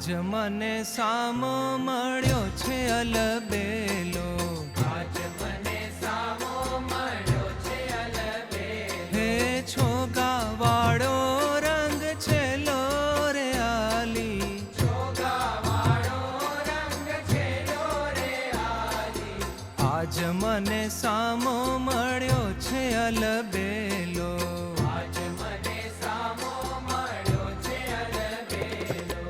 આજ મને સામો મળ્યો છે અલબેલો, આજ મને સામો મળ્યો છે અલબેલો. હે છોગાવાળો રંગ છેલો રે આલી, છોગાવાળો રંગ છેલો રે આલી. આજ મને સામો મળ્યો છે અલબેલો. આજ મને સામો મળ્યો છે અલબેલો.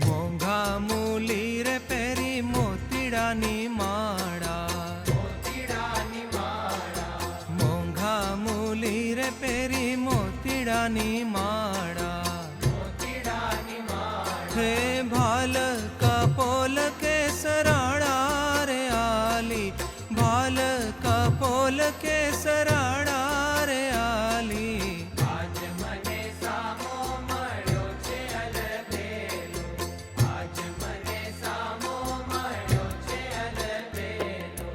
મોંઘા મૂલી રે પેરી મોતીડાની માળા, મોતીડાની માળા, મોંઘા મૂલી રે પેરી મોતીડાની માળા. મોતીડાની માળા. હે ભાલ કપોલ કે સરાળા રે આલી, ભાલ કપોલ કે સરાળા રે આલી. આજ મને સામો મળ્યો છે અલબેલો, આજ મને સામો મળ્યો છે અલબેલો.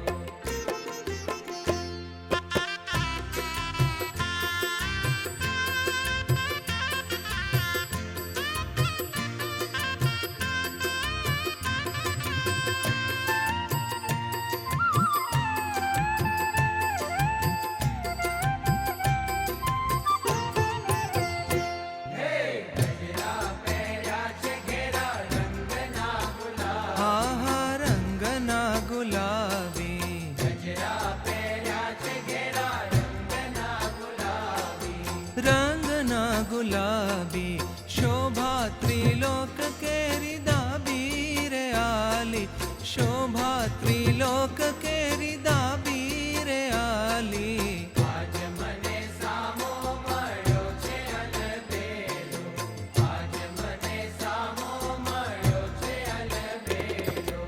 ગજરા પહેર્યા છે ઘેરા રંગના ગુલાબ, હા હા રંગના ગુલાબી, ગજરા પહેર્યા છે ઘેરા રંગના ગુલાબી. રંગના ગુલાબી. શોભા ત્રિલોક કેરી દાબી રે આલી, શોભા ત્રિલોક કેરી દાબી રે આલી. આજ મને સામો મળ્યો છે અલબેલો, આજ મને સામો મળ્યો છે અલબેલો.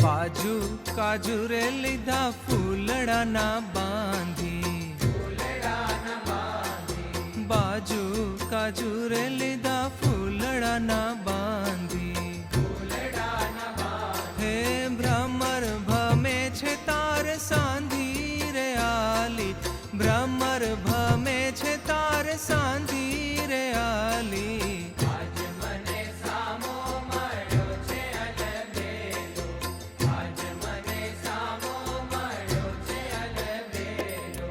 બાજુ કાજુ રે લીધા ફૂલડાના બાંધી, ફૂલડાના બાંધી, બાજુ કાજુ રે લીધા ફૂલડાના બાંધી. ફૂલડાના બાંધી. હે ભ્રમર ભમે છે તાર સાંધી રે આલી, ભ્રમર ભમે છે તાર સાંધી રે આલી. આજ મને સામો મળ્યો છે અલબેલો, આજ મને સામો મળ્યો છે અલબેલો.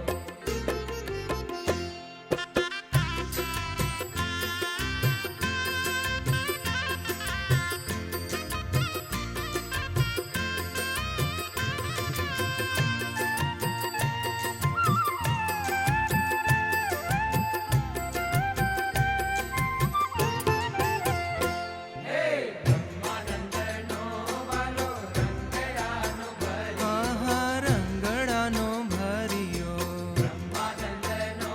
બ્રહ્માનંદનો વાલો રંગડાનો ભર્યો, આહા રંગડાનો ભર્યો, બ્રહ્માનંદનો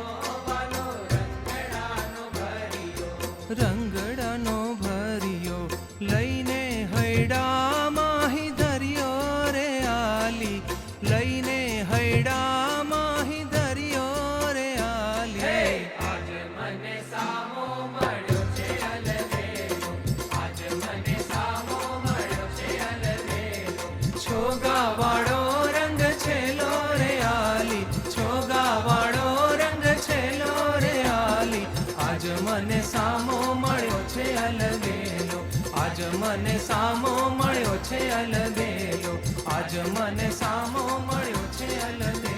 વાલો રંગડાનો ભર્યો. રંગડાનો ભર્યો. લઈને હૈડા માહી ધર્યો રે આલી, લઈને હૈડા માહી ધર્યો રે આલી. આજ મને સામો મળ્યો છે અલબેલો, આજ મને સામો મળ્યો છે અલબેલો. છોગાવાળો રંગ છેલો રે આલી, છોગાવાળો રંગ છેલો રે આલી. આજ મને સામો મળ્યો છે અલબેલો, આજ મને સામો મળ્યો છે અલબેલો, આજ મને સામો મળ્યો છે અલબેલો.